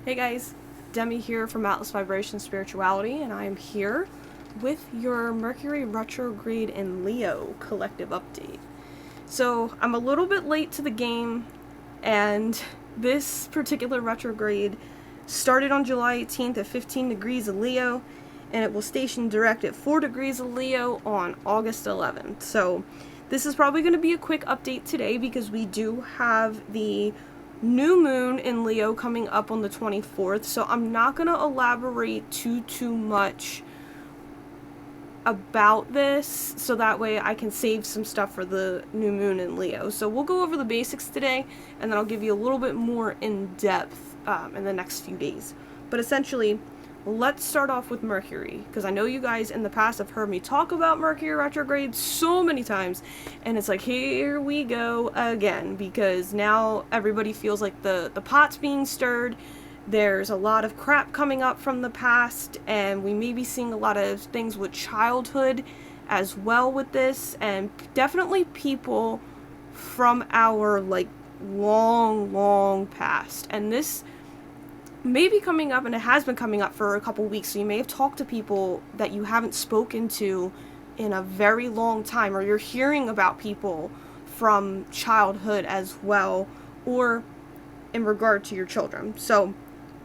Hey guys, Demi here from Atlas Vibration Spirituality, and I am here with your Mercury Retrograde in Leo collective update. So, I'm a little bit late to the game, and this particular retrograde started on July 18th at 15 degrees of Leo, and it will station direct at 4 degrees of Leo on August 11th. So, this is probably going to be a quick update today because we do have the new moon in Leo coming up on the 24th, so I'm not going to elaborate too much about this, so that way I can save some stuff for the new moon in Leo. So we'll go over the basics today, and then I'll give you a little bit more in depth in the next few days. But essentially, let's start off with Mercury, because I know you guys in the past have heard me talk about Mercury retrograde so many times, and it's like, here we go again, because now everybody feels like the pot's being stirred. There's a lot of crap coming up from the past, and we may be seeing a lot of things with childhood as well with this, and definitely people from our, like, long past. And this may be coming up, and it has been coming up for a couple weeks, so you may have talked to people that you haven't spoken to in a very long time, or you're hearing about people from childhood as well, or in regard to your children. So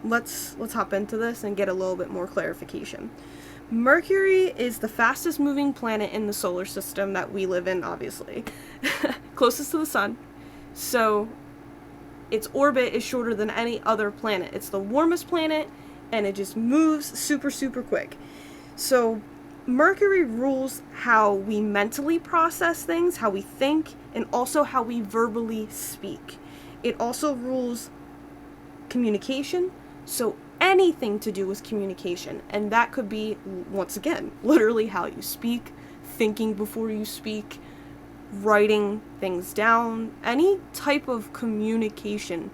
let's hop into this and get a little bit more clarification. Mercury is the fastest moving planet in the solar system that we live in, obviously. Closest to the sun. So its orbit is shorter than any other planet. It's the warmest planet, and it just moves super quick. So Mercury rules how we mentally process things, how we think, and also how we verbally speak. It also rules communication, so anything to do with communication. And that could be, once again, literally how you speak, thinking before you speak, writing things down, any type of communication.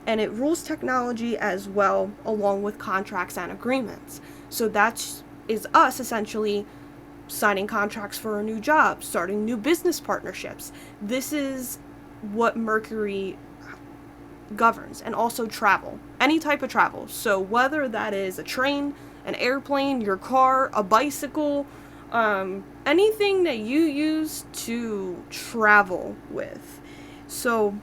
And it rules technology as well, along with contracts and agreements. So that is us essentially signing contracts for a new job, starting new business partnerships. This is what Mercury governs. And also travel, any type of travel. So whether that is a train, an airplane, your car, a bicycle, anything that you use to travel with. So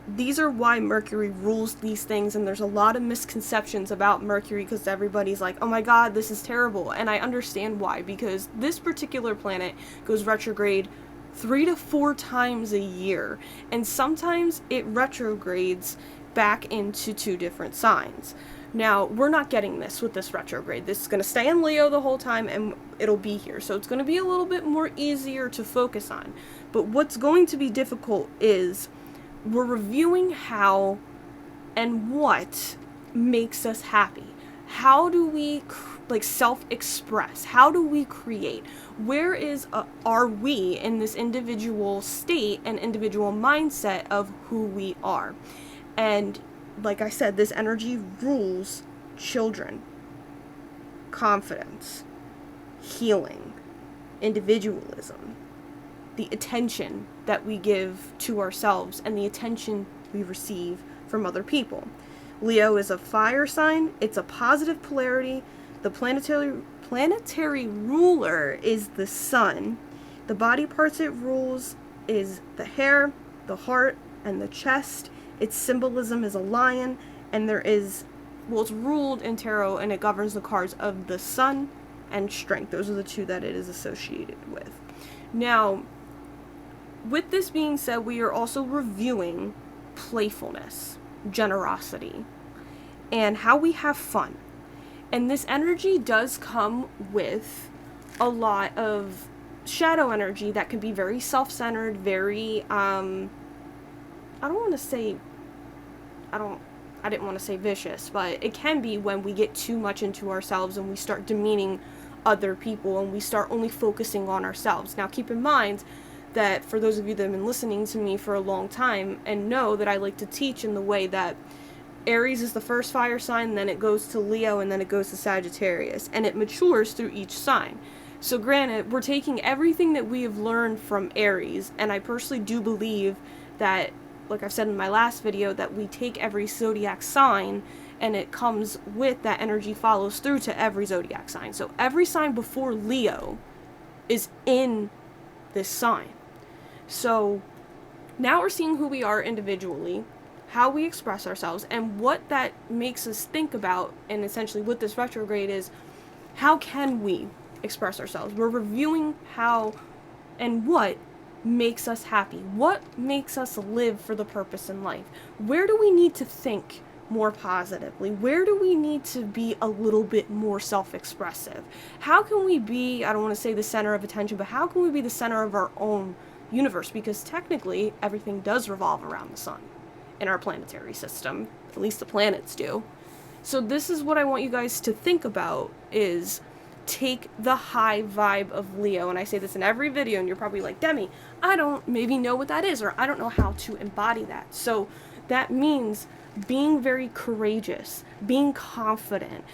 these are why Mercury rules these things, and there's a lot of misconceptions about Mercury because everybody's like, oh my god, this is terrible. And I understand why, because this particular planet goes retrograde 3 to 4 times a year, and sometimes it retrogrades back into 2 different signs. Now, we're not getting this with this retrograde. This is going to stay in Leo the whole time, and it'll be here. So it's going to be a little bit more easier to focus on. But what's going to be difficult is we're reviewing how and what makes us happy. How do we self-express? How do we create? Where are we in this individual state and individual mindset of who we are? And like I said, this energy rules children, confidence, healing, individualism, the attention that we give to ourselves, and the attention we receive from other people. Leo is a fire sign. It's a positive polarity. The planetary ruler is the sun. The body parts it rules is the hair, the heart, and the chest. Its symbolism is a lion, and it's ruled in tarot, and it governs the cards of the sun and strength. Those are the 2 that it is associated with. Now, with this being said, we are also reviewing playfulness, generosity, and how we have fun. And this energy does come with a lot of shadow energy that can be very self-centered, very, I didn't want to say vicious, but it can be when we get too much into ourselves and we start demeaning other people and we start only focusing on ourselves. Now, keep in mind that for those of you that have been listening to me for a long time and know that I like to teach in the way that Aries is the first fire sign, then it goes to Leo, and then it goes to Sagittarius, and it matures through each sign. So granted, we're taking everything that we have learned from Aries, and I personally do believe that, like I've said in my last video, that we take every zodiac sign and it comes with that energy follows through to every zodiac sign. So every sign before Leo is in this sign. So now we're seeing who we are individually, how we express ourselves, and what that makes us think about, and essentially what this retrograde is, how can we express ourselves? We're reviewing how and what makes us happy, what makes us live for the purpose in life. Where do we need to think more positively? Where do we need to be a little bit more self-expressive? How can we be, I don't want to say the center of attention, but how can we be the center of our own universe? Because technically everything does revolve around the sun in our planetary system, at least the planets do. So this is what I want you guys to think about, is take the high vibe of Leo. And I say this in every video, and you're probably like, Demi, I don't maybe know what that is, or I don't know how to embody that. So that means being very courageous, being confident,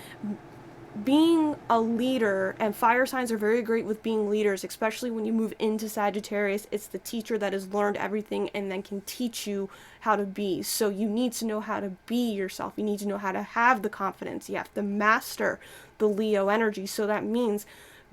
being a leader. And fire signs are very great with being leaders, especially when you move into Sagittarius. It's the teacher that has learned everything and then can teach you how to be. So you need to know how to be yourself. You need to know how to have the confidence. You have to master the Leo energy. So that means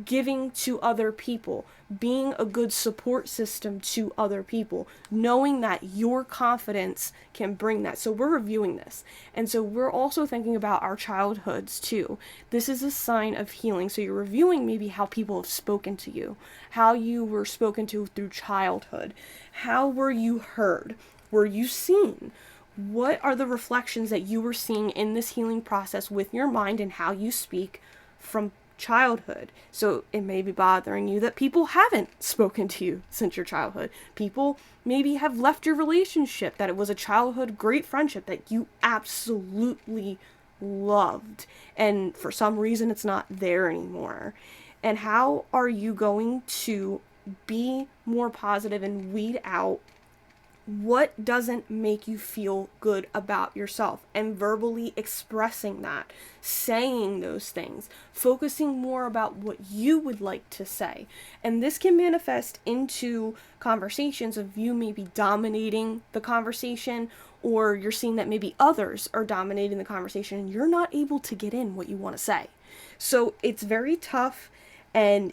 giving to other people, being a good support system to other people, knowing that your confidence can bring that. So we're reviewing this. And so we're also thinking about our childhoods too. This is a sign of healing. So you're reviewing maybe how people have spoken to you, how you were spoken to through childhood. How were you heard? Were you seen? What are the reflections that you were seeing in this healing process with your mind and how you speak from childhood? So it may be bothering you that people haven't spoken to you since your childhood. People maybe have left your relationship, that it was a childhood great friendship that you absolutely loved, and for some reason it's not there anymore. And how are you going to be more positive and weed out what doesn't make you feel good about yourself, and verbally expressing that, saying those things, focusing more about what you would like to say. And this can manifest into conversations of you maybe dominating the conversation, or you're seeing that maybe others are dominating the conversation and you're not able to get in what you want to say. So it's very tough, and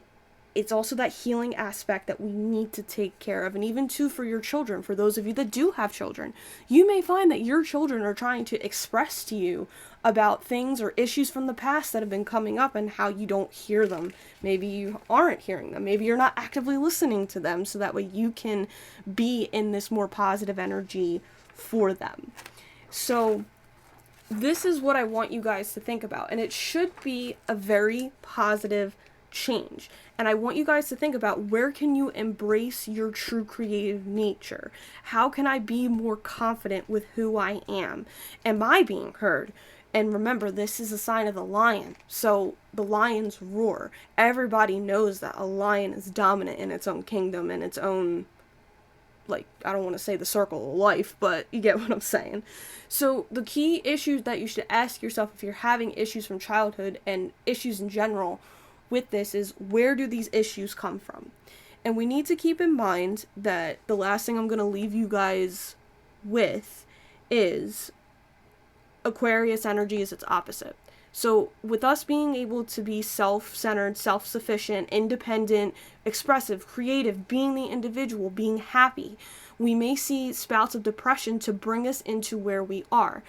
it's also that healing aspect that we need to take care of. And even too for your children, for those of you that do have children, you may find that your children are trying to express to you about things or issues from the past that have been coming up and how you don't hear them. Maybe you aren't hearing them. Maybe you're not actively listening to them, so that way you can be in this more positive energy for them. So this is what I want you guys to think about. And it should be a very positive change. And I want you guys to think about, where can you embrace your true creative nature? How can I be more confident with who I am? Am I being heard? And remember, this is a sign of the lion. So the lions roar. Everybody knows that a lion is dominant in its own kingdom and its own, like, I don't want to say the circle of life, but you get what I'm saying. So the key issues that you should ask yourself if you're having issues from childhood and issues in general with this is, where do these issues come from? And we need to keep in mind that the last thing I'm going to leave you guys with is Aquarius energy is its opposite. So with us being able to be self-centered, self-sufficient, independent, expressive, creative, being the individual, being happy, we may see spouts of depression to bring us into where we are,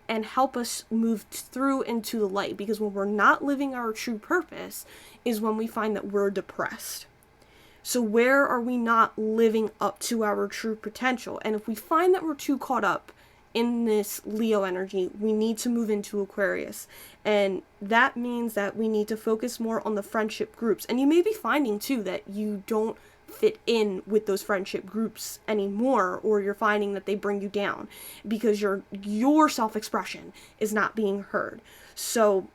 and help us move through into the light. Because when we're not living our true purpose is when we find that we're depressed. So where are we not living up to our true potential? And if we find that we're too caught up in this Leo energy, we need to move into Aquarius. And that means that we need to focus more on the friendship groups. And you may be finding too that you don't fit in with those friendship groups anymore, or you're finding that they bring you down because your self-expression is not being heard. So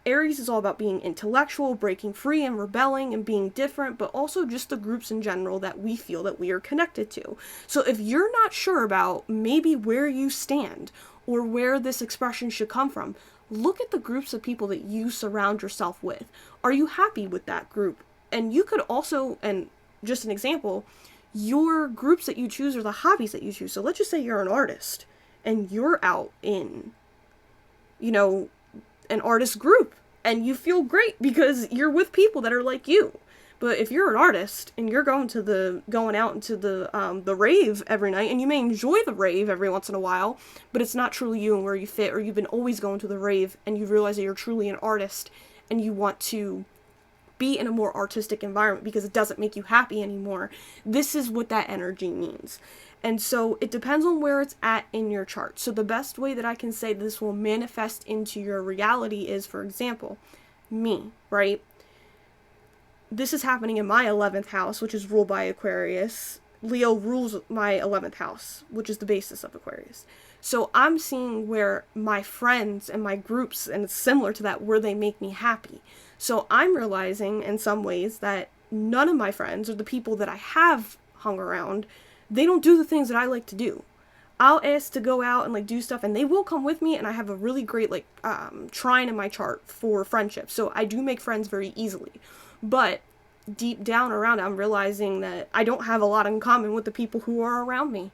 Aries is all about being intellectual, breaking free and rebelling and being different, but also just the groups in general that we feel that we are connected to. So if you're not sure about maybe where you stand or where this expression should come from, look at the groups of people that you surround yourself with. Are you happy with that group? And you could also, and just an example, your groups that you choose are the hobbies that you choose. So let's just say you're an artist and you're out in an artist group, and you feel great because you're with people that are like you. But if you're an artist and you're going out into the rave every night, and you may enjoy the rave every once in a while, but it's not truly you and where you fit, or you've been always going to the rave and you realize that you're truly an artist and you want to be in a more artistic environment because it doesn't make you happy anymore. This is what that energy means. And so it depends on where it's at in your chart. So the best way that I can say this will manifest into your reality is, for example, me, right? This is happening in my 11th house, which is ruled by Aquarius. Leo rules my 11th house, which is the basis of Aquarius. So I'm seeing where my friends and my groups, and it's similar to that, where they make me happy. So I'm realizing in some ways that none of my friends, or the people that I have hung around, they don't do the things that I like to do. I'll ask to go out and do stuff, and they will come with me, and I have a really great trine in my chart for friendship. So I do make friends very easily. But deep down around it, I'm realizing that I don't have a lot in common with the people who are around me.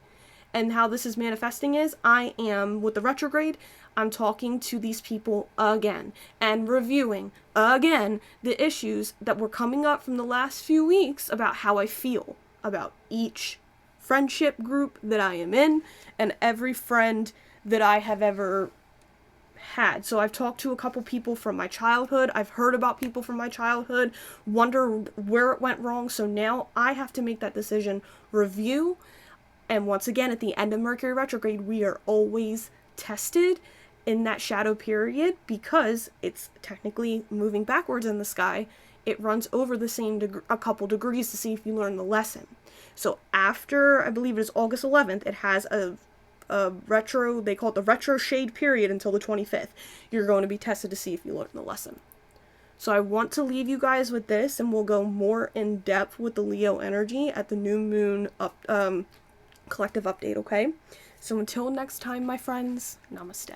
And how this is manifesting is, I am, with the retrograde, I'm talking to these people again and reviewing again the issues that were coming up from the last few weeks about how I feel about each friendship group that I am in and every friend that I have ever had. So I've talked to a couple people from my childhood. I've heard about people from my childhood, wonder where it went wrong. So now I have to make that decision, review. And once again, at the end of Mercury retrograde, we are always tested in that shadow period because it's technically moving backwards in the sky. It runs over the same a couple degrees to see if you learn the lesson. So after, I believe it is August 11th, it has a retro, they call it the retro shade period until the 25th. You're going to be tested to see if you learn the lesson. So I want to leave you guys with this, and we'll go more in depth with the Leo energy at the new moon collective update, okay? So until next time, my friends, namaste.